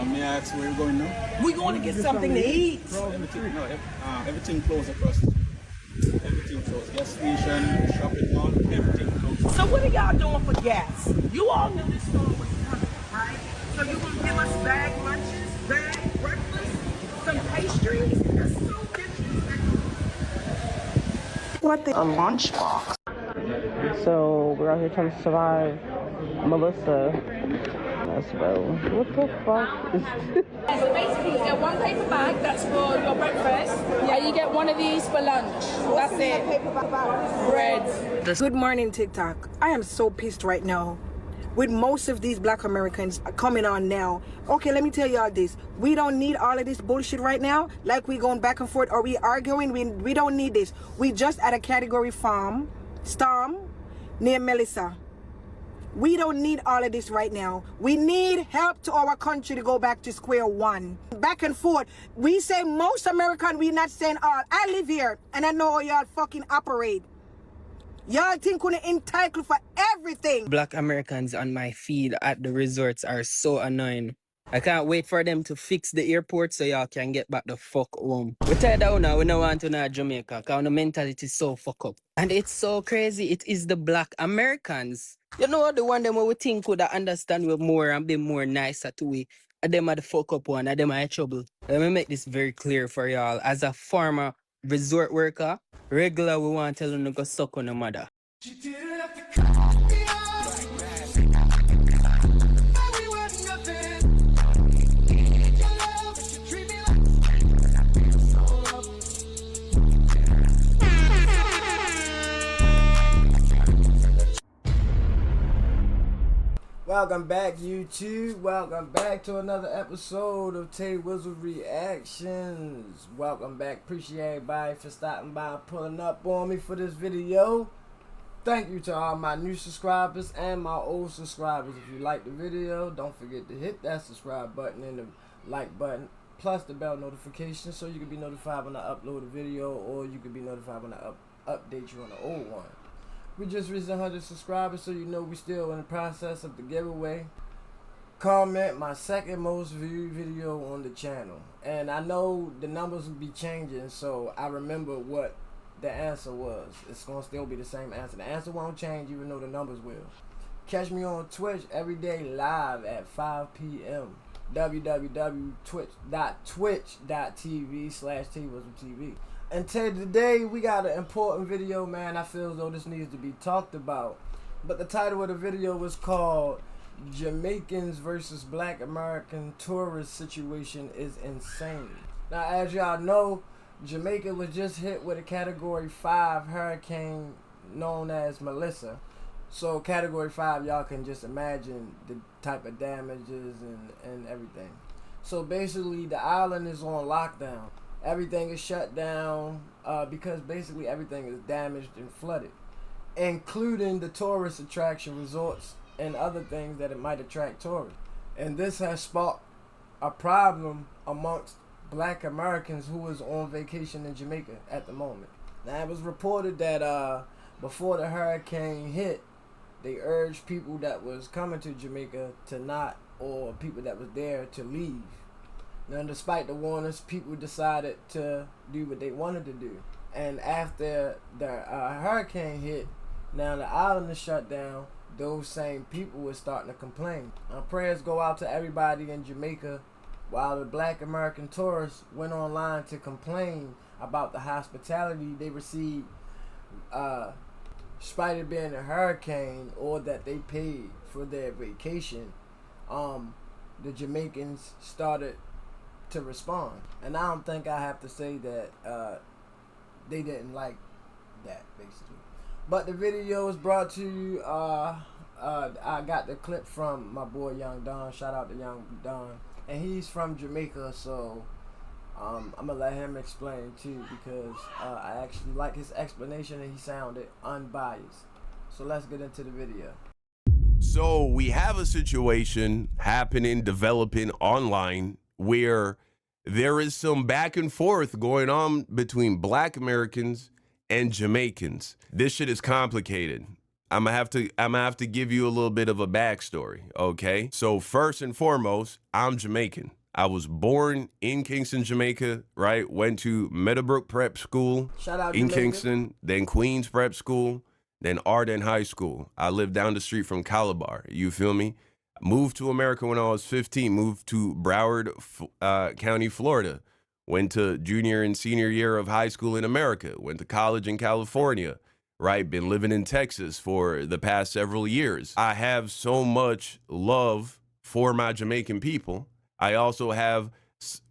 May I ask where you're going now? We going to get something to eat. Everything closed across the street. Everything closed. Gas station, shopping mall, everything closed. So what are y'all doing for gas? You all knew this storm was coming, right? So you gonna give us bag lunches, bag breakfast, some pastries? That's so disrespectful. What the? A lunchbox. So we're out here trying to survive. Melissa. That's bro. What the fuck is this? Yeah, so basically you get one paper bag, that's for your breakfast, and you get one of these for lunch. That's it. Bread. Good morning, TikTok. I am so pissed right now with most of these black Americans coming on now. Okay, let me tell y'all this. We don't need all of this bullshit right now. Like we going back and forth or we arguing. We don't need this. We just at a category farm, storm, near Melissa. We don't need all of this right now. We need help to our country to go back to square one. Back and forth. We say most American, we not saying all. I live here and I know how y'all fucking operate. Y'all think we're entitled for everything. Black Americans on my feed at the resorts are so annoying. I can't wait for them to fix the airport so y'all can get back the fuck home. We tell that now, we don't want to know Jamaica because the mentality is so fuck up. And it's so crazy. It is the black Americans. You know, the one them we think could understand we more and be more nicer to we. And them are the fuck up one, and them are in trouble. Let me make this very clear for y'all. As a former resort worker, regular we want to tell them to go suck on the mother. Welcome back, YouTube. Welcome back to another episode of Tay Wizzle Reactions. Welcome back. Appreciate everybody for stopping by and pulling up on me for this video. Thank you to all my new subscribers and my old subscribers. If you like the video, don't forget to hit that subscribe button and the like button, plus the bell notification so you can be notified when I upload a video, or you can be notified when I update you on the old one. We just reached 100 subscribers, so you know we still in the process of the giveaway. Comment my second most viewed video on the channel. And I know the numbers will be changing, so I remember what the answer was. It's going to still be the same answer. The answer won't change even though the numbers will. Catch me on Twitch every day live at 5 p.m. www.twitch.tv/TWizzleTV. And today we got an important video, man. I feel as though this needs to be talked about. But the title of the video was called Jamaicans versus Black American Tourist Situation is Insane. Now, as y'all know, Jamaica was just hit with a Category 5 hurricane known as Melissa. So Category 5, y'all can just imagine the type of damages and everything. So basically the island is on lockdown. Everything is shut down because basically everything is damaged and flooded, including the tourist attraction resorts and other things that it might attract tourists. And this has sparked a problem amongst black Americans who is on vacation in Jamaica at the moment. Now, it was reported that before the hurricane hit, they urged people that was coming to Jamaica to not, or people that was there to leave. Now, despite the warnings, people decided to do what they wanted to do. And after the hurricane hit, now the island is shut down, those same people were starting to complain. Prayers go out to everybody in Jamaica, while the black American tourists went online to complain about the hospitality they received, despite it being a hurricane or that they paid for their vacation. The Jamaicans started to respond, and I don't think I have to say that they didn't like that, basically. But the video is brought to you. I got the clip from my boy Young Don. Shout out to Young Don, and he's from Jamaica, so I'm gonna let him explain too, because I actually like his explanation and he sounded unbiased. So let's get into the video. So we have a situation happening, developing online, where there is some back and forth going on between black Americans and Jamaicans. This shit is complicated. I'm gonna have to give you a little bit of a backstory, okay? So first and foremost, I'm Jamaican. I was born in Kingston, Jamaica, right? Went to Meadowbrook Prep School Shout out in Jamaica. Kingston, then Queens Prep School, then Arden High School. I lived down the street from Calabar, you feel me? Moved to America when I was 15, moved to Broward County, Florida. Went to junior and senior year of high school in America. Went to college in California, right? Been living in Texas for the past several years. I have so much love for my Jamaican people. I also have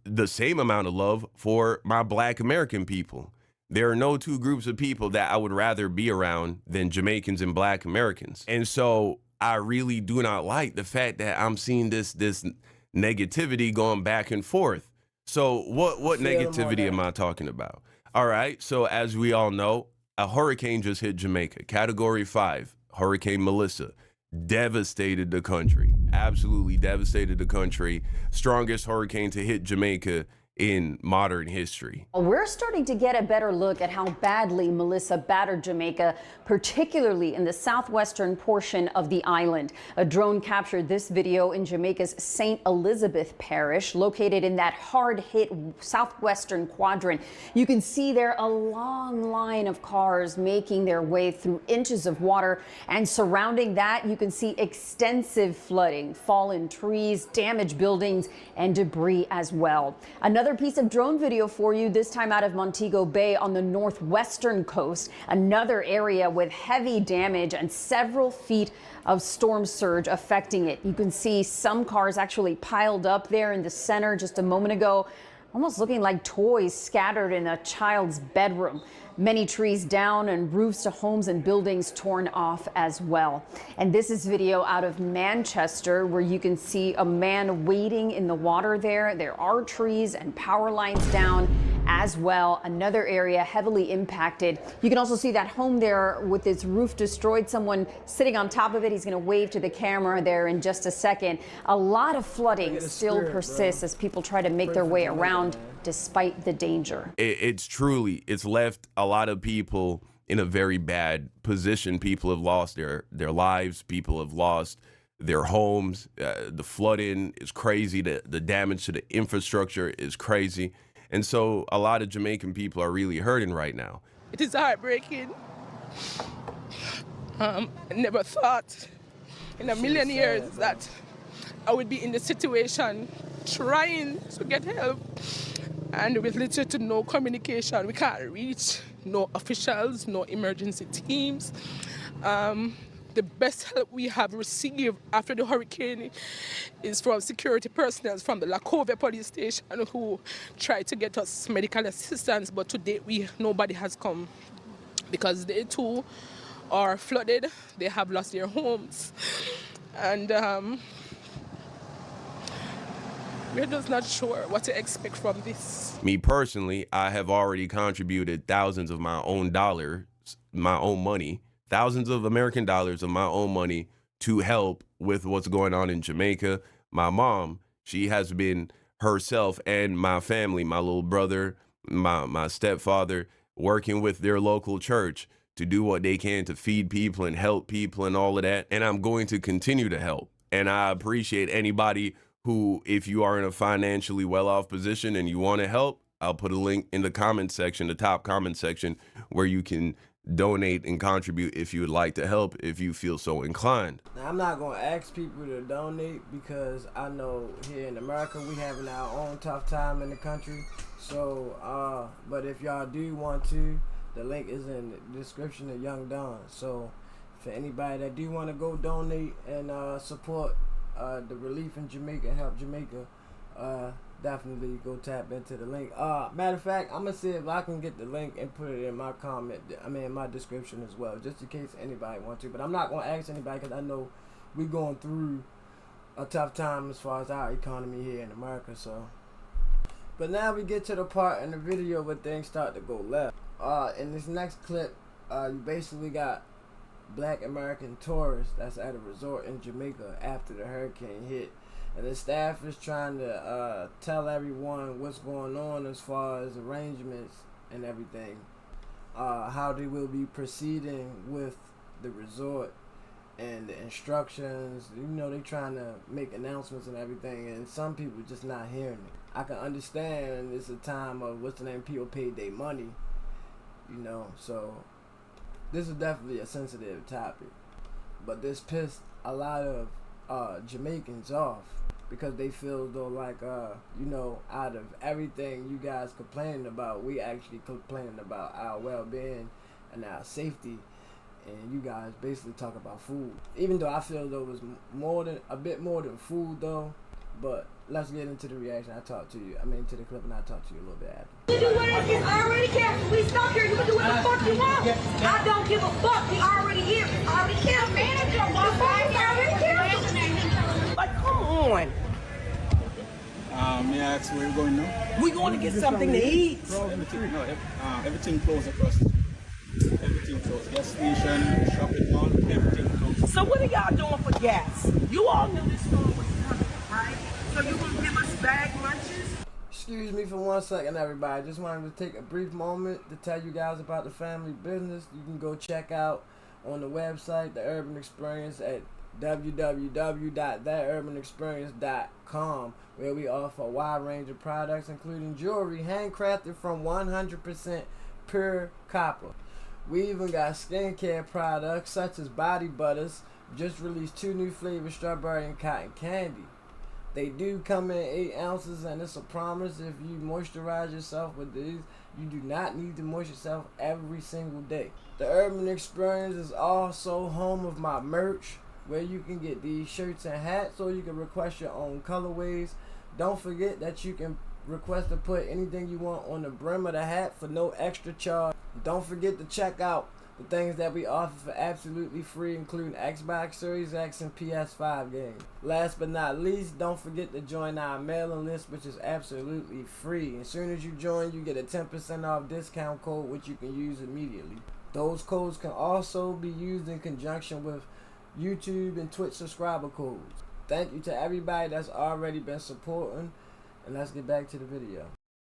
the same amount of love for my Black American people. There are no two groups of people that I would rather be around than Jamaicans and Black Americans. And so I really do not like the fact that I'm seeing this negativity going back and forth. So what negativity am I talking about? All right, so as we all know, a hurricane just hit Jamaica, Category 5, Hurricane Melissa. Devastated the country, absolutely devastated the country. Strongest hurricane to hit Jamaica in modern history. We're starting to get a better look at how badly Melissa battered Jamaica, particularly in the southwestern portion of the island. A drone captured this video in Jamaica's St. Elizabeth Parish, located in that hard-hit southwestern quadrant. You can see there a long line of cars making their way through inches of water, and surrounding that you can see extensive flooding, fallen trees, damaged buildings, and debris as well. Another piece of drone video for you, this time out of Montego Bay on the northwestern coast, another area with heavy damage and several feet of storm surge affecting it. You can see some cars actually piled up there in the center just a moment ago, almost looking like toys scattered in a child's bedroom. Many trees down and roofs to homes and buildings torn off as well. And this is video out of Manchester, where you can see a man wading in the water there. There are trees and power lines down as well. Another area heavily impacted. You can also see that home there with its roof destroyed. Someone sitting on top of it. He's going to wave to the camera there in just a second. A lot of flooding still persists as people try to make their way around despite the danger. It's left a lot of people in a very bad position. People have lost their lives. People have lost their homes. The flooding is crazy. The damage to the infrastructure is crazy. And so a lot of Jamaican people are really hurting right now. It is heartbreaking. I never thought in a million years that I would be in this situation trying to get help. And with little to no communication, we can't reach no officials, no emergency teams. The best help we have received after the hurricane is from security personnel from the Lacovia police station who tried to get us medical assistance, but to date nobody has come because they too are flooded. They have lost their homes, and we're just not sure what to expect from this. Me personally, I have already contributed thousands of my own dollars, my own money, thousands of American dollars of my own money to help with what's going on in Jamaica. My mom, she has been herself and my family, my little brother, my stepfather, working with their local church to do what they can to feed people and help people and all of that. And I'm going to continue to help. And I appreciate anybody who, if you are in a financially well-off position and you want to help, I'll put a link in the comment section, the top comment section, where you can donate and contribute if you would like to help, if you feel so inclined. Now, I'm not going to ask people to donate because I know here in America we having our own tough time in the country. So, but if y'all do want to, the link is in the description of Young Don. So for anybody that do want to go donate and support the relief in Jamaica and help Jamaica, definitely go tap into the link. Matter of fact, I'm gonna see if I can get the link and put it in my in my description as well, just in case anybody wants to. But I'm not gonna ask anybody because I know we're going through a tough time as far as our economy here in America. So, but now we get to the part in the video where things start to go left. In this next clip, you basically got Black American tourists that's at a resort in Jamaica after the hurricane hit. And the staff is trying to tell everyone what's going on as far as arrangements and everything. How they will be proceeding with the resort and the instructions. You know, they trying to make announcements and everything, and some people just not hearing it. I can understand it's a time of, people paid their money, you know, so this is definitely a sensitive topic. But this pissed a lot of Jamaicans off, because they feel though like, you know, out of everything you guys complaining about, we actually complaining about our well-being and our safety, and you guys basically talk about food. Even though I feel though it was a bit more than food though, but let's get into the reaction. To the clip, and I'll talk to you a little bit after. You do whatever, it's already canceled. We stuck here, you can do whatever the fuck you want. I don't give a fuck, we already here. It's already canceled. Manager, the phone is already canceled. Like, come on. May I ask where you're going now? We going to get something to eat. Everything closed across the street. Everything closed. Gas station, shopping mall, everything closed. So what are y'all doing for gas? You all knew this storm was coming, right? So you gonna give us bag lunches? Excuse me for 1 second, everybody. Just wanted to take a brief moment to tell you guys about the family business. You can go check out on the website, The Urban Experience, at www.thaturbanexperience.com, where we offer a wide range of products, including jewelry handcrafted from 100% pure copper. We even got skincare products such as body butters. Just released 2 new flavors, strawberry and cotton candy. They do come in 8 ounces, and it's a promise. If you moisturize yourself with these, you do not need to moisturize yourself every single day. The Urban Experience is also home of my merch, where you can get these shirts and hats, or you can request your own colorways. Don't forget that you can request to put anything you want on the brim of the hat for no extra charge. Don't forget to check out the things that we offer for absolutely free, including Xbox Series X and PS5 games. Last but not least, don't forget to join our mailing list, which is absolutely free. As soon as you join, you get a 10% off discount code, which you can use immediately. Those codes can also be used in conjunction with YouTube and Twitch subscriber codes. Thank you to everybody that's already been supporting, and let's get back to the video.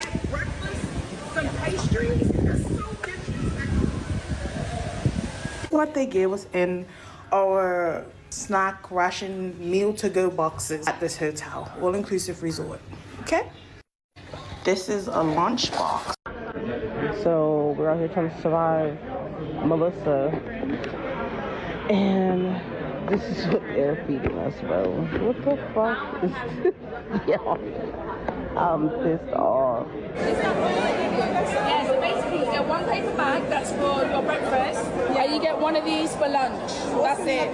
Breakfast, some pastries, that's so interesting. What they gave us in our snack ration meal to go boxes at this hotel, all-inclusive resort. Okay, this is a lunch box. So we're out here trying to survive Melissa, and this is what they're feeding us, bro. What the fuck is this? Yo, I'm pissed off. Yeah, so basically you get 1 paper bag, that's for your breakfast, and you get 1 of these for lunch. That's it.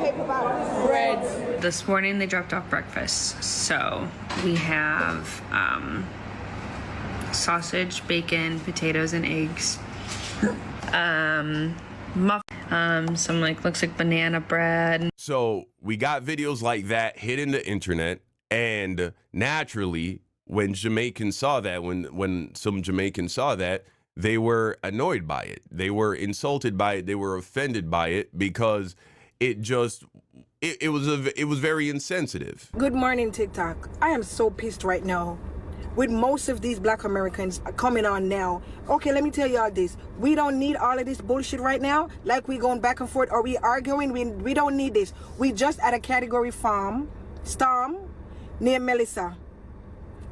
Bread. This morning they dropped off breakfast, so we have sausage, bacon, potatoes, and eggs. Some looks like banana bread. So we got videos like that hitting the internet, and naturally, when Jamaicans saw that, when some Jamaicans saw that, they were annoyed by it. They were insulted by it. They were offended by it, because it was very insensitive. Good morning, TikTok. I am so pissed right now with most of these black Americans coming on now. Okay, let me tell y'all this. We don't need all of this bullshit right now. Like we going back and forth, or we arguing. We don't need this. We just at a category farm, storm, near Melissa.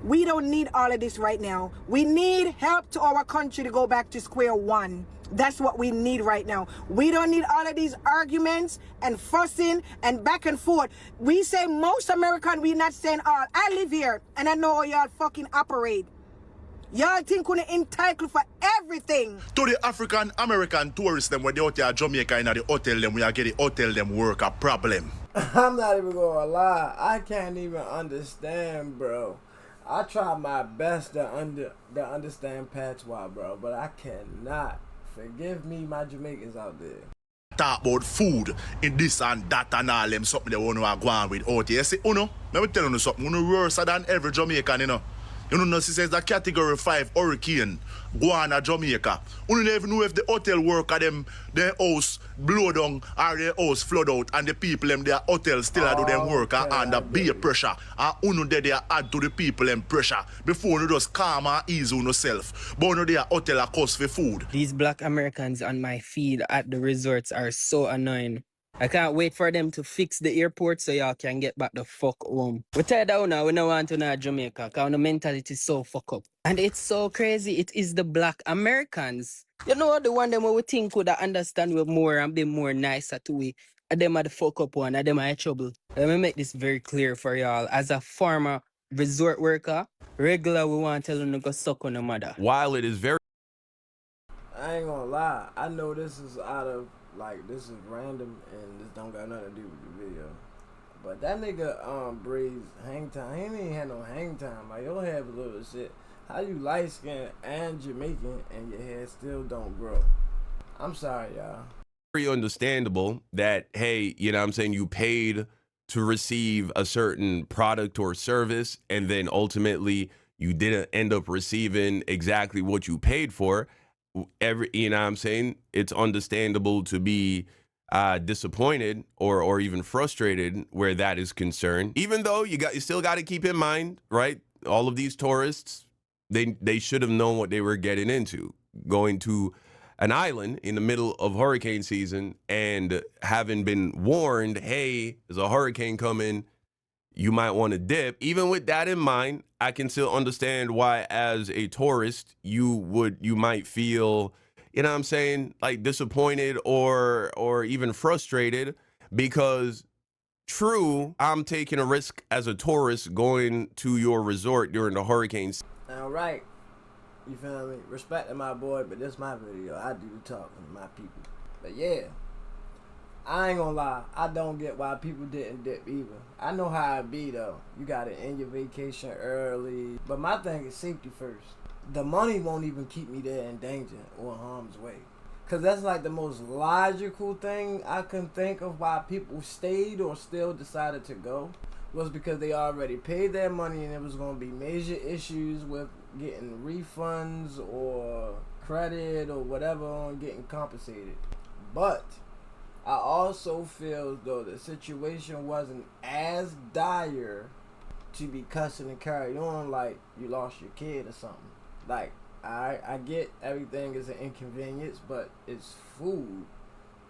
We don't need all of this right now. We need help to our country to go back to square one. That's what we need right now. We don't need all of these arguments and fussing and back and forth. We say most American, we not saying all. I live here and I know how y'all fucking operate. Y'all think we're entitled for everything. To the African American tourists them when they out here Jamaica in the hotel them, we are getting hotel them work a problem. I'm not even gonna lie. I can't even understand, bro. I try my best to understand patois, bro, but I cannot. Forgive me, my Jamaicans out there. Talk about food in this and that and all them something they want to go on with out here. See, let me tell you something. Worse than every Jamaican, you know. You know, she says a category 5 hurricane go on at Jamaica. You don't even know if the hotel worker them their house blow down or their house flood out and the people them their hotel still do them work under beer pressure. And you they add to the people them pressure before you just calm and ease on yourself. But you their hotel cost for food. These black Americans on my feed at the resorts are so annoying. I can't wait for them to fix the airport so y'all can get back the fuck home. We tell that now, we don't want to know Jamaica because the mentality is so fuck up. And it's so crazy, it is the black Americans. You know, the one them we think could understand we more and be more nicer to we. And them are the fuck up one, and them are in trouble. Let me make this very clear for y'all. As a former resort worker, regular we want to tell them to go suck on the mother. While it is very... I ain't gonna lie. I know this is out of, like, this is random and this don't got nothing to do with the video. But that nigga, Breeze, hang time. He ain't even had no hang time. Like, your hair was little shit. How you light skinned and Jamaican and your hair still don't grow? I'm sorry, y'all. Very understandable that, hey, you know what I'm saying, you paid to receive a certain product or service and then ultimately you didn't end up receiving exactly what you paid for. You know what I'm saying, it's understandable to be disappointed or even frustrated where that is concerned. Even though you still got to keep in mind, right, all of these tourists, they should have known what they were getting into, going to an island in the middle of hurricane season and having been warned, hey, there's a hurricane coming, you might want to dip. Even with that in mind, I can still understand why as a tourist you might feel, you know what I'm saying, like disappointed or even frustrated, because true, I'm taking a risk as a tourist going to your resort during the hurricanes. All right. You feel me? Respecting my boy, but this my video. I do the talking to my people. But yeah, I ain't gonna lie. I don't get why people didn't dip either. I know how it be though. You gotta end your vacation early. But my thing is safety first. The money won't even keep me there in danger or in harm's way. Cause that's like the most logical thing I can think of why people stayed or still decided to go, was because they already paid their money and it was gonna be major issues with getting refunds or credit or whatever on getting compensated. But I also feel though the situation wasn't as dire to be cussing and carried on like you lost your kid or something. Like, I get everything is an inconvenience, but it's food.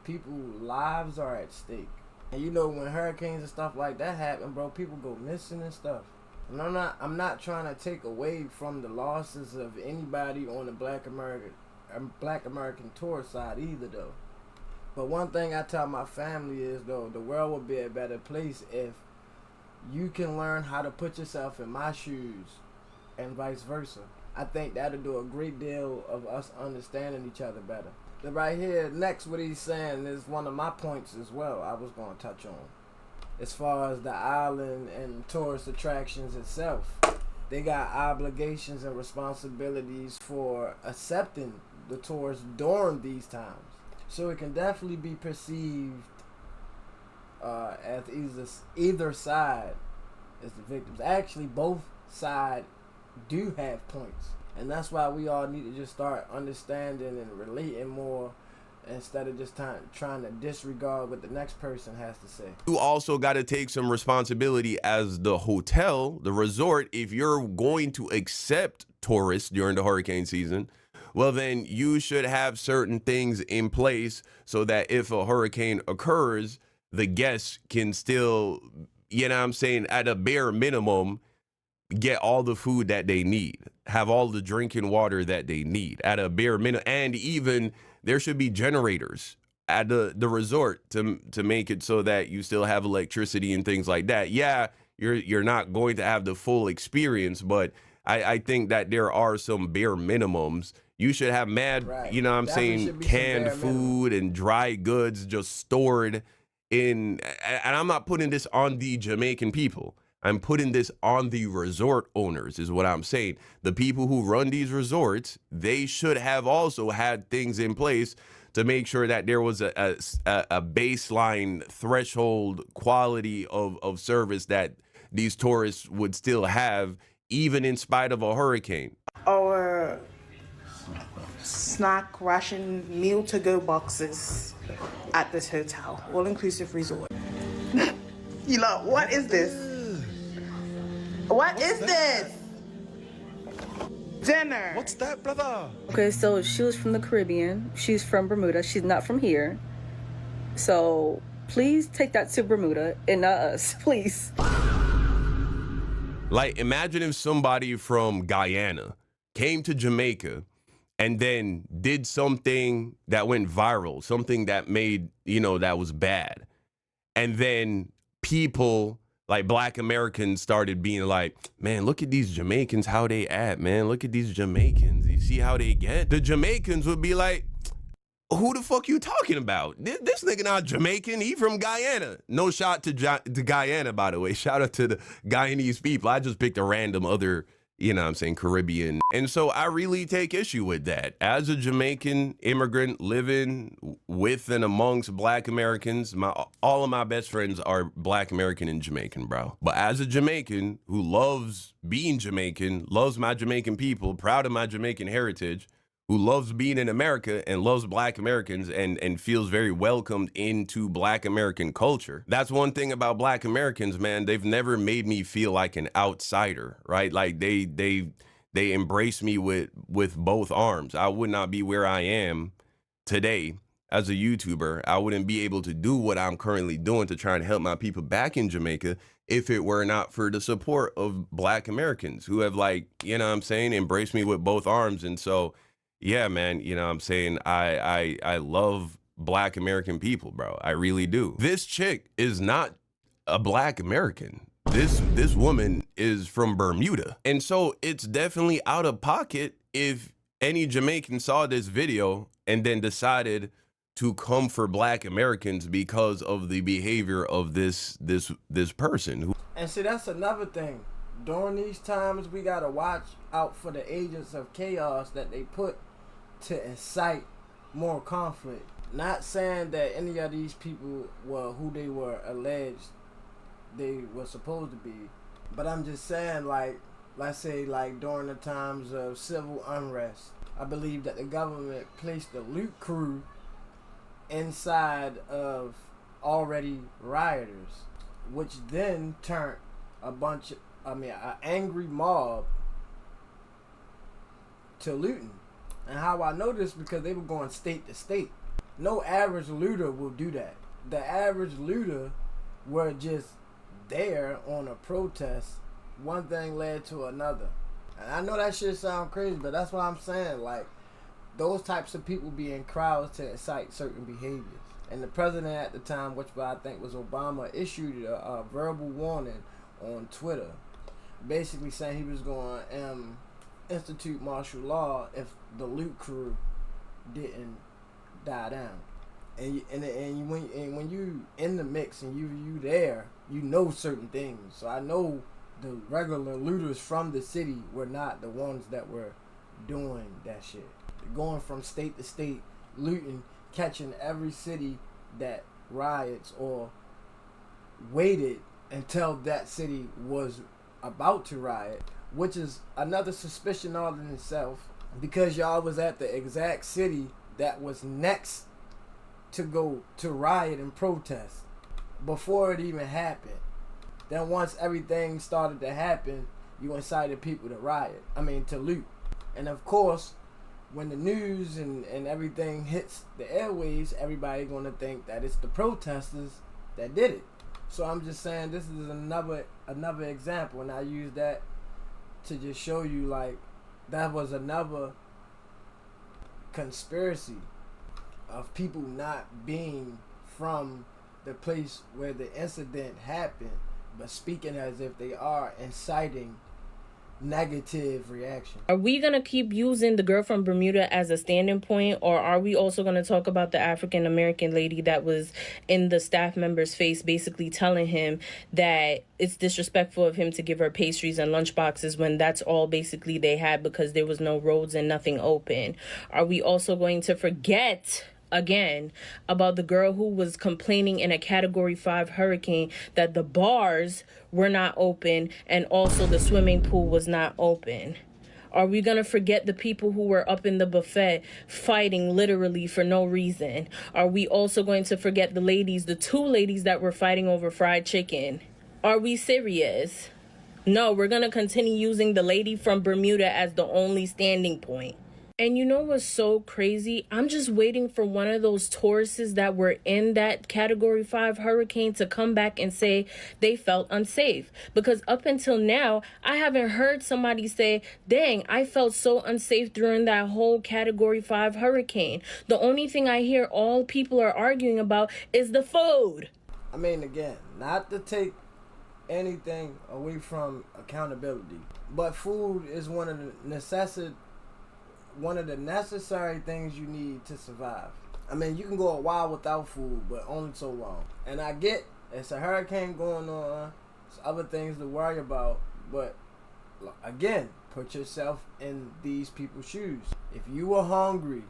People's lives are at stake. And you know when hurricanes and stuff like that happen, bro, people go missing and stuff. And I'm not trying to take away from the losses of anybody on the Black American tourist side either though. But one thing I tell my family is though, the world would be a better place if you can learn how to put yourself in my shoes and vice versa. I think that'll do a great deal of us understanding each other better. Then right here, next what he's saying is one of my points as well I was going to touch on. As far as the island and tourist attractions itself, they got obligations and responsibilities for accepting the tourists during these times. So it can definitely be perceived as either side as the victims. Actually, both sides do have points. And that's why we all need to just start understanding and relating more instead of just trying to disregard what the next person has to say. You also got to take some responsibility as the hotel, the resort. If you're going to accept tourists during the hurricane season, well, then you should have certain things in place so that if a hurricane occurs, the guests can still, you know what I'm saying, at a bare minimum, get all the food that they need, have all the drinking water that they need at a bare minimum. And even there should be generators at the resort to make it so that you still have electricity and things like that. Yeah, you're not going to have the full experience, but I think that there are some bare minimums. You should have Right. you know what I'm saying, canned food and dry goods just stored in, and I'm not putting this on the Jamaican people. I'm putting this on the resort owners is what I'm saying. The people who run these resorts, they should have also had things in place to make sure that there was a baseline threshold quality of service that these tourists would still have even in spite of a hurricane. Our snack ration meal to go boxes at this hotel, all-inclusive resort. You know, what is this? What is this? Dinner. What's that, brother? Okay, so she was from the Caribbean. She's from Bermuda. She's not from here. So please take that to Bermuda and not us, please. Like, imagine if somebody from Guyana came to Jamaica and then did something that went viral, something that made, you know, that was bad. And then people like Black Americans started being like, man, look at these Jamaicans, how they act, man. Look at these Jamaicans. You see how they get? The Jamaicans would be like, who the fuck you talking about? This nigga not Jamaican. He from Guyana. No shot to Guyana, by the way. Shout out to the Guyanese people. I just picked a random other, you know what I'm saying, Caribbean. And so I really take issue with that. As a Jamaican immigrant living with and amongst Black Americans, all of my best friends are Black American and Jamaican, bro. But as a Jamaican who loves being Jamaican, loves my Jamaican people, proud of my Jamaican heritage, who loves being in America and loves Black Americans and feels very welcomed into Black American culture. That's one thing about Black Americans, man. They've never made me feel like an outsider, right? Like they embrace me with both arms. I would not be where I am today as a YouTuber. I wouldn't be able to do what I'm currently doing to try and help my people back in Jamaica if it were not for the support of Black Americans who have, like, you know what I'm saying, embraced me with both arms. And so, yeah, man, you know what I'm saying? I love Black American people, bro. I really do. This chick is not a Black American. This woman is from Bermuda. And so it's definitely out of pocket if any Jamaican saw this video and then decided to come for Black Americans because of the behavior of this person. And see, that's another thing. During these times, we gotta watch out for the agents of chaos that they put to incite more conflict. Not saying that any of these people were who they were alleged they were supposed to be, but I'm just saying, like, let's say, like, during the times of civil unrest, I believe that the government placed a loot crew inside of already rioters, which then turned an angry mob to looting. And how I know this, because they were going state to state. No average looter will do that. The average looter were just there on a protest. One thing led to another. And I know that shit sound crazy, but that's what I'm saying. Like, those types of people be in crowds to incite certain behaviors. And the president at the time, which I think was Obama, issued a verbal warning on Twitter, basically saying he was going to institute martial law if the loot crew didn't die down. And when you in the mix and you there, you know certain things. So I know the regular looters from the city were not the ones that were doing that shit. Going from state to state, looting, catching every city that riots or waited until that city was about to riot, which is another suspicion all in itself, because y'all was at the exact city that was next to go to riot and protest before it even happened. Then once everything started to happen, you incited people to riot. To loot. And of course, when the news and everything hits the airways, everybody gonna think that it's the protesters that did it. So I'm just saying, this is another example, and I use that to just show you, like, that was another conspiracy of people not being from the place where the incident happened, but speaking as if they are, inciting negative reaction. Are we going to keep using the girl from Bermuda as a standing point, or are we also going to talk about the African American lady that was in the staff member's face, basically telling him that it's disrespectful of him to give her pastries and lunch boxes when that's all basically they had because there was no roads and nothing open? Are we also going to forget again about the girl who was complaining in a category 5 hurricane that the bars were not open and also the swimming pool was not open? Are we going to forget the people who were up in the buffet fighting literally for no reason? Are we also going to forget the ladies, the 2 ladies that were fighting over fried chicken? Are we serious? No, we're going to continue using the lady from Bermuda as the only standing point. And you know what's so crazy? I'm just waiting for one of those tourists that were in that category 5 hurricane to come back and say they felt unsafe. Because up until now, I haven't heard somebody say, dang, I felt so unsafe during that whole category 5 hurricane. The only thing I hear all people are arguing about is the food. I mean, again, not to take anything away from accountability, but food is one of the necessary things you need to survive. I mean, you can go a while without food, but only so long. And I get it's a hurricane going on, there's other things to worry about, but again, put yourself in these people's shoes. If you were hungry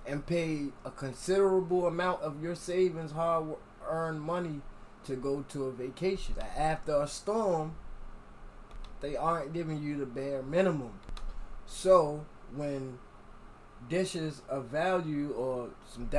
and paid a considerable amount of your savings, hard-earned money to go to a vacation, after a storm, they aren't giving you the bare minimum. So when dishes of value or some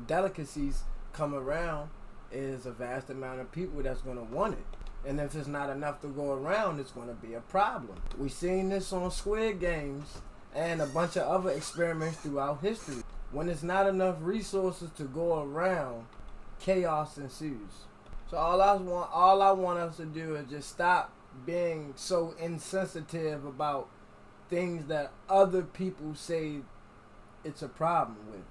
delicacies come around, is a vast amount of people that's going to want it. And if it's not enough to go around, it's going to be a problem. We've seen this on Squid Games and a bunch of other experiments throughout history. When it's not enough resources to go around, chaos ensues. So all I want us to do is just stop being so insensitive about things that other people say it's a problem with.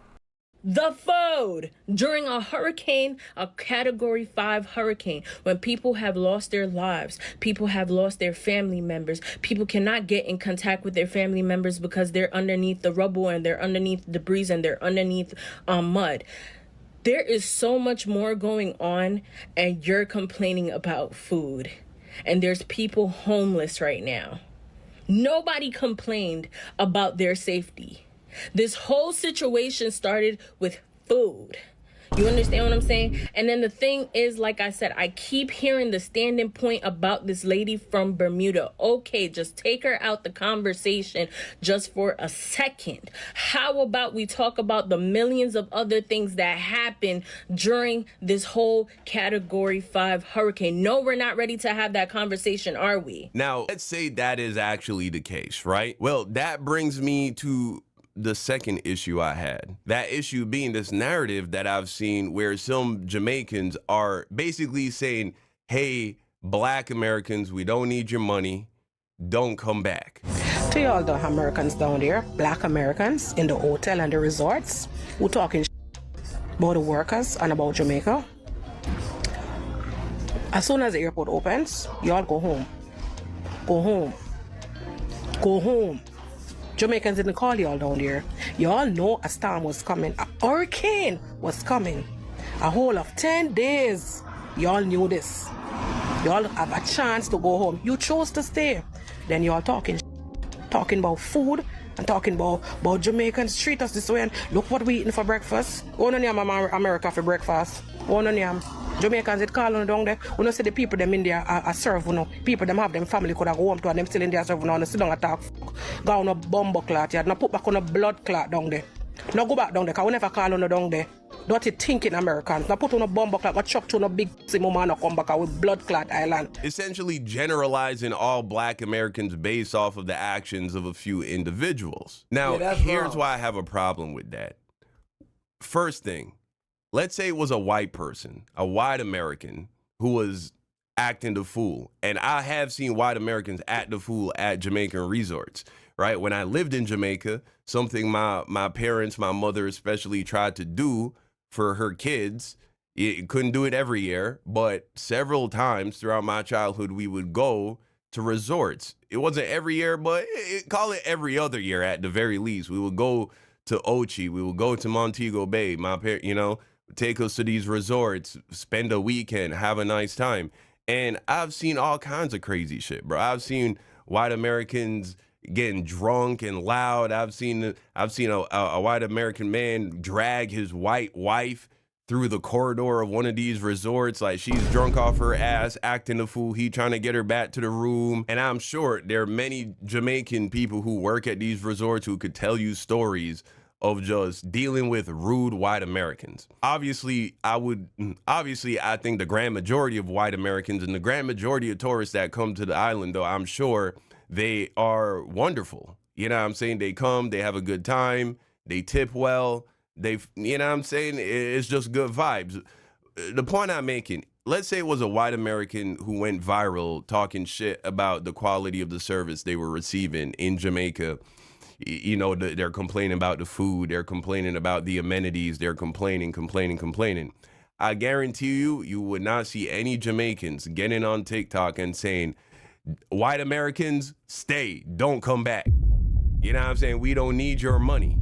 The food during a hurricane, a category 5 hurricane, when people have lost their lives, people have lost their family members, people cannot get in contact with their family members because they're underneath the rubble and they're underneath debris and they're underneath mud. There is so much more going on, and you're complaining about food. And there's people homeless right now. Nobody complained about their safety. This whole situation started with food. You understand what I'm saying? And then the thing is, like I said, I keep hearing the standing point about this lady from Bermuda. Okay, just take her out the conversation just for a second. How about we talk about the millions of other things that happened during this whole category 5 hurricane? No, we're not ready to have that conversation, are we? Now, let's say that is actually the case, right? Well, that brings me to the second issue I had. That issue being this narrative that I've seen where some Jamaicans are basically saying, hey, Black Americans, we don't need your money. Don't come back. To all the Americans down there, Black Americans in the hotel and the resorts, who talking about the workers and about Jamaica. As soon as the airport opens, y'all go home. Go home. Go home. Jamaicans didn't call y'all down there. Y'all know a storm was coming. A hurricane was coming. A whole of 10 days. Y'all knew this. Y'all have a chance to go home. You chose to stay. Then y'all talking about food and talking about Jamaicans treat us this way. And look what we eating for breakfast. Oh, no, America for breakfast. Oh, no, Jamaicans, it call on down there. We don't see the people them in there are serve, you know. People them have them family could have go home to and them still in there serve, you know, and sit down and talk. Go on a bumbo clot, yeah. Now put back on a blood clot down there. Now go back down there, because we never call on the down there. Dirty thinking Americans. Now put on a bumbo clot, go chuck to a big mama and come back with blood clot island. Essentially generalizing all Black Americans based off of the actions of a few individuals. Now, here's why I have a problem with that. First thing, let's say it was a white person, a white American, who was acting the fool. And I have seen white Americans act the fool at Jamaican resorts, right? When I lived in Jamaica, something my parents, my mother especially, tried to do for her kids. It couldn't do it every year, but several times throughout my childhood, we would go to resorts. It wasn't every year, but call it every other year at the very least. We would go to Ochi. We would go to Montego Bay. My parents, you know, take us to these resorts, spend a weekend, have a nice time. And I've seen all kinds of crazy shit, bro. I've seen white Americans getting drunk and loud. I've seen a white American man drag his white wife through the corridor of one of these resorts, like she's drunk off her ass, acting a fool. He trying to get her back to the room. And I'm sure there are many Jamaican people who work at these resorts who could tell you stories of just dealing with rude white Americans. Obviously, I think the grand majority of white Americans and the grand majority of tourists that come to the island, though, I'm sure they are wonderful. You know what I'm saying? They come, they have a good time, they tip well. You know what I'm saying? It's just good vibes. The point I'm making, let's say it was a white American who went viral talking shit about the quality of the service they were receiving in Jamaica. You know, they're complaining about the food, they're complaining about the amenities, they're complaining. I guarantee you would not see any Jamaicans getting on TikTok and saying, white Americans, stay, don't come back. You know what I'm saying? We don't need your money.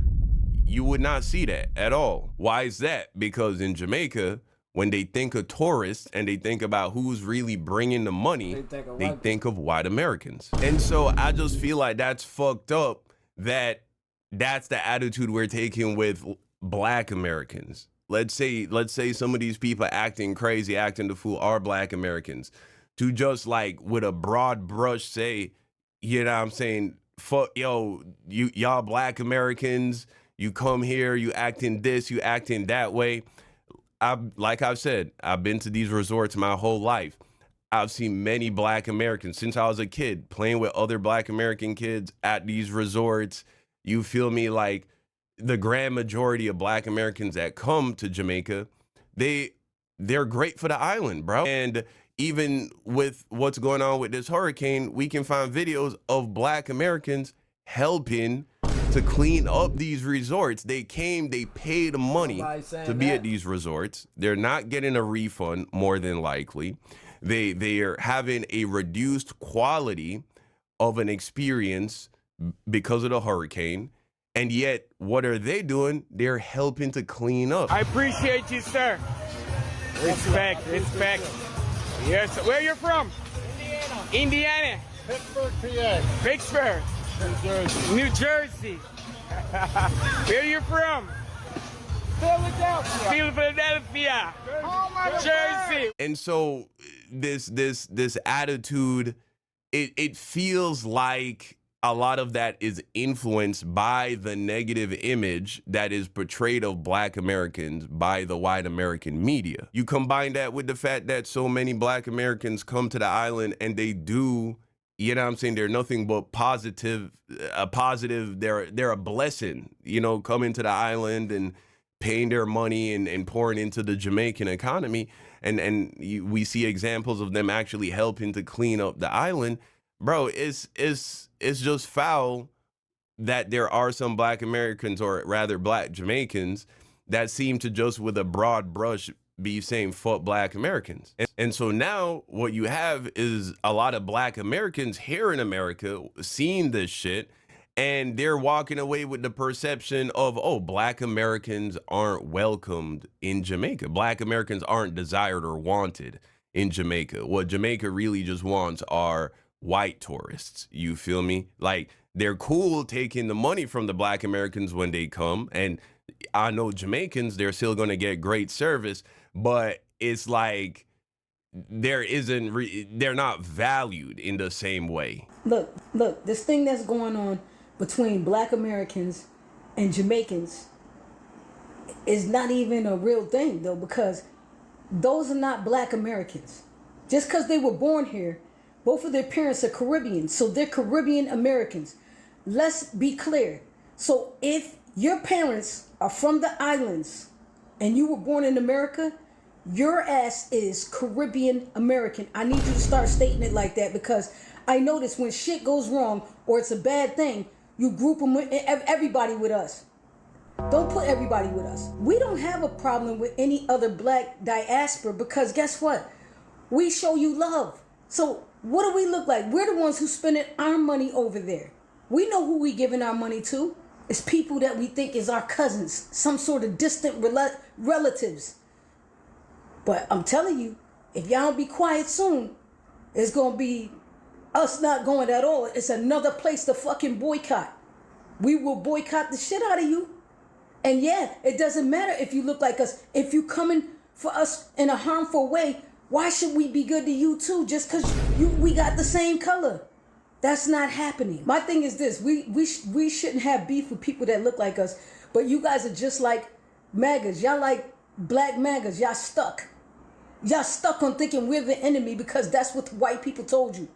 You would not see that at all. Why is that? Because in Jamaica, when they think of tourists and they think about who's really bringing the money, they think of white Americans. And so I just feel like that's fucked up, that's the attitude we're taking with black Americans. Let's say some of these people acting crazy, acting the fool are black Americans. To just like with a broad brush say, you know what I'm saying, fuck, yo, y'all black Americans, you come here, you acting this, you acting that way. Like I've said, I've been to these resorts my whole life. I've seen many black Americans since I was a kid playing with other black American kids at these resorts. You feel me? Like the grand majority of black Americans that come to Jamaica, they're great for the island, bro. And even with what's going on with this hurricane, we can find videos of black Americans helping to clean up these resorts. They came, they paid money to be at these resorts. They're not getting a refund, more than likely. They are having a reduced quality of an experience because of the hurricane. And yet, what are they doing? They're helping to clean up. I appreciate you, sir. Respect. Yes, where you from? Indiana. Pittsburgh, PA. Pittsburgh. New Jersey. Where are you from? Philadelphia. Jersey. And so this attitude, it feels like a lot of that is influenced by the negative image that is portrayed of black Americans by the white American media. You combine that with the fact that so many black Americans come to the island and they do, you know what I'm saying, they're nothing but positive, they're a blessing, you know, coming to the island and paying their money and pouring into the Jamaican economy. And we see examples of them actually helping to clean up the island. Bro, it's just foul that there are some black Americans, or rather black Jamaicans, that seem to just with a broad brush be saying fuck black Americans. And so now what you have is a lot of black Americans here in America seeing this shit, and they're walking away with the perception of, oh, black Americans aren't welcomed in Jamaica. Black Americans aren't desired or wanted in Jamaica. What Jamaica really just wants are white tourists. You feel me? Like, they're cool taking the money from the black Americans when they come, and I know Jamaicans, they're still going to get great service, but it's like they're not valued in the same way. Look, this thing that's going on between black Americans and Jamaicans is not even a real thing, though, because those are not black Americans. Just because they were born here, both of their parents are Caribbean, so they're Caribbean Americans. Let's be clear. So if your parents are from the islands and you were born in America, your ass is Caribbean American. I need you to start stating it like that, because I notice when shit goes wrong or it's a bad thing, you group them with everybody with us. Don't put everybody with us. We don't have a problem with any other black diaspora, because guess what? We show you love. So what do we look like? We're the ones who spending our money over there. We know who we giving our money to. It's people that we think is our cousins, some sort of distant relatives. But I'm telling you, if y'all don't be quiet soon, it's going to be us not going at all. It's another place to fucking boycott. We will boycott the shit out of you. And yeah, it doesn't matter if you look like us. If you coming for us in a harmful way, why should we be good to you too? Just because we got the same color. That's not happening. My thing is this: we shouldn't have beef with people that look like us. But you guys are just like MAGAs. Y'all like black MAGAs. Y'all stuck. Y'all stuck on thinking we're the enemy because that's what the white people told you.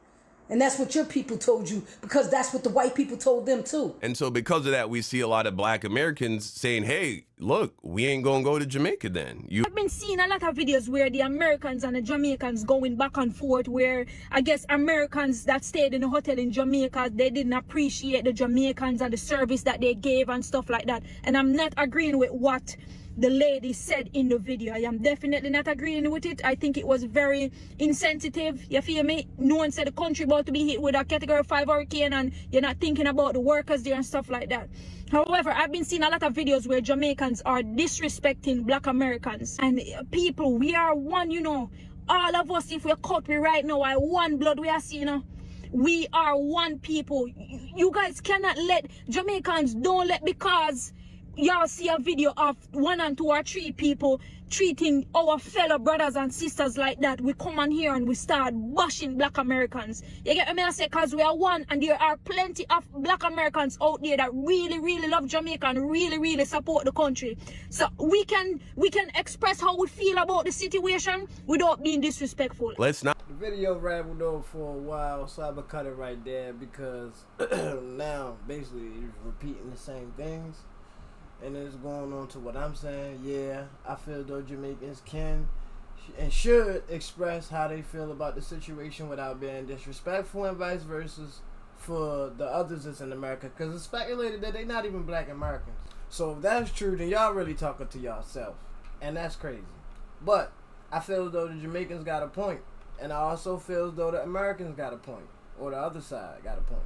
And that's what your people told you because that's what the white people told them too. And so because of that, we see a lot of black Americans saying, hey, look, we ain't gonna go to Jamaica then. I've been seeing a lot of videos where the Americans and the Jamaicans going back and forth, where I guess Americans that stayed in a hotel in Jamaica, they didn't appreciate the Jamaicans and the service that they gave and stuff like that. And I'm not agreeing with what the lady said in the video. I am definitely not agreeing with it. I think it was very insensitive. You feel me? No one said the country about to be hit with a category 5 hurricane and you're not thinking about the workers there and stuff like that. However, I've been seeing a lot of videos where Jamaicans are disrespecting black Americans. And people, we are one, you know. All of us, if we're cut we right now, are one blood we are seeing, you know. We are one people. You guys cannot let Jamaicans, don't let, because y'all see a video of 1 and 2 or 3 people treating our fellow brothers and sisters like that. We come on here and we start bashing black Americans. You get me? I say, because we are one, and there are plenty of black Americans out there that really, really love Jamaica and really, really support the country. So we can express how we feel about the situation without being disrespectful. Let's not. The video rambled on for a while, so I'm gonna cut it right there because now basically it's repeating the same things. And it's going on to what I'm saying. Yeah, I feel though Jamaicans can and should express how they feel about the situation without being disrespectful, and vice versa for the others that's in America, because it's speculated that they're not even black Americans. So if that's true, then y'all really talking to yourself, and that's crazy. But I feel as though the Jamaicans got a point, and I also feel as though the Americans got a point, or the other side got a point.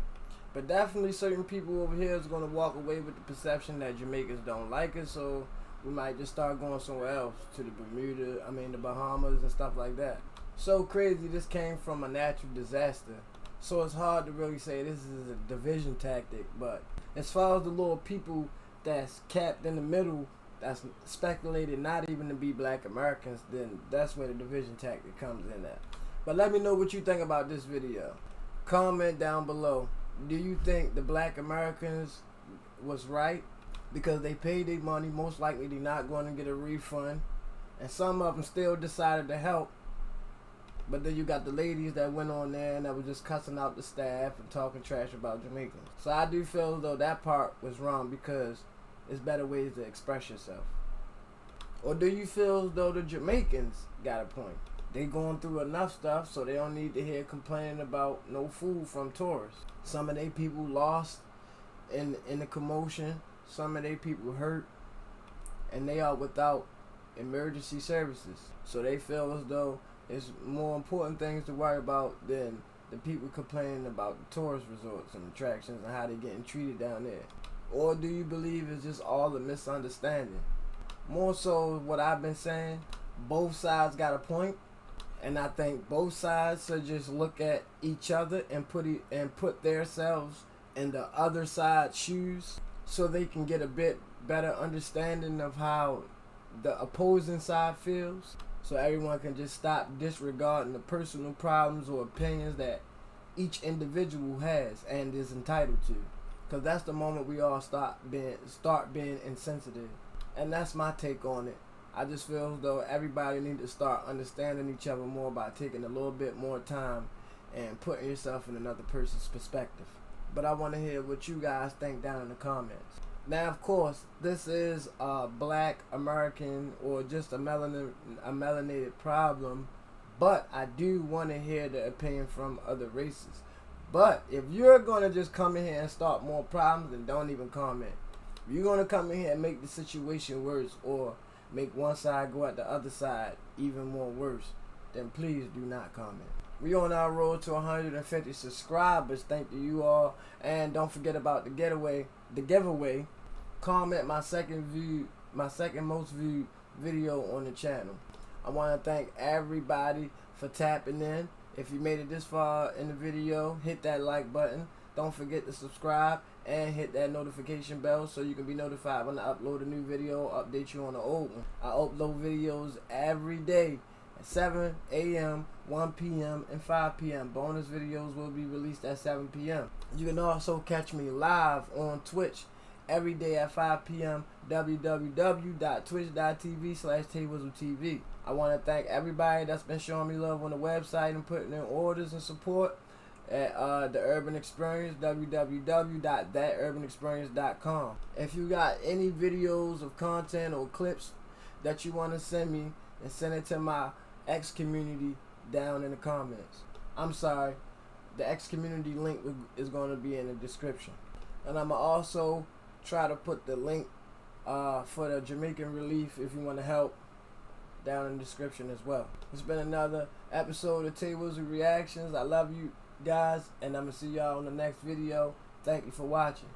But definitely certain people over here is going to walk away with the perception that Jamaicans don't like it, so we might just start going somewhere else, to the the Bahamas and stuff like that. So crazy, this came from a natural disaster. So it's hard to really say this is a division tactic, but as far as the little people that's capped in the middle, that's speculated not even to be black Americans, then that's where the division tactic comes in at. But let me know what you think about this video. Comment down below. Do you think the black Americans was right? Because they paid their money, most likely they're not going to get a refund. And some of them still decided to help. But then you got the ladies that went on there and that was just cussing out the staff and talking trash about Jamaicans. So I do feel as though that part was wrong, because there's better ways to express yourself. Or do you feel as though the Jamaicans got a point? They going through enough stuff, so they don't need to hear complaining about no food from tourists. Some of their people lost in the commotion. Some of their people hurt, and they are without emergency services. So they feel as though it's more important things to worry about than the people complaining about the tourist resorts and attractions and how they're getting treated down there. Or do you believe it's just all a misunderstanding? More so what I've been saying, both sides got a point. And I think both sides should just look at each other and put themselves in the other side's shoes, so they can get a bit better understanding of how the opposing side feels. So everyone can just stop disregarding the personal problems or opinions that each individual has and is entitled to. Because that's the moment we all start being insensitive. And that's my take on it. I just feel as though everybody needs to start understanding each other more by taking a little bit more time and putting yourself in another person's perspective. But I want to hear what you guys think down in the comments. Now, of course, this is a black American or just a melanated problem, but I do want to hear the opinion from other races. But if you're going to just come in here and start more problems, then don't even comment. If you're going to come in here and make the situation worse, or make one side go at the other side even more worse, then please do not comment. We on our road to 150 subscribers. Thank you all, and don't forget about the giveaway. Comment my second most viewed video on the channel. I want to thank everybody for tapping in If you made it this far in the video, hit that like button. Don't forget to subscribe and hit that notification bell so you can be notified when I upload a new video, update you on the old one. I upload videos every day at 7 a.m., 1 p.m., and 5 p.m. Bonus videos will be released at 7 p.m. You can also catch me live on Twitch every day at 5 p.m. www.twitch.tv/TWizzleTV. I want to thank everybody that's been showing me love on the website and putting in orders and support at The Urban Experience, www.thaturbanexperience.com. If you got any videos of content or clips that you want to send me, and send it to my X community down in the comments. I'm sorry, the X community link is going to be in the description. And I'm going to also try to put the link for the Jamaican relief if you want to help down in the description as well. It's been another episode of T-Wizzle Reactions. I love you guys, and I'm going to see y'all on the next video. Thank you for watching.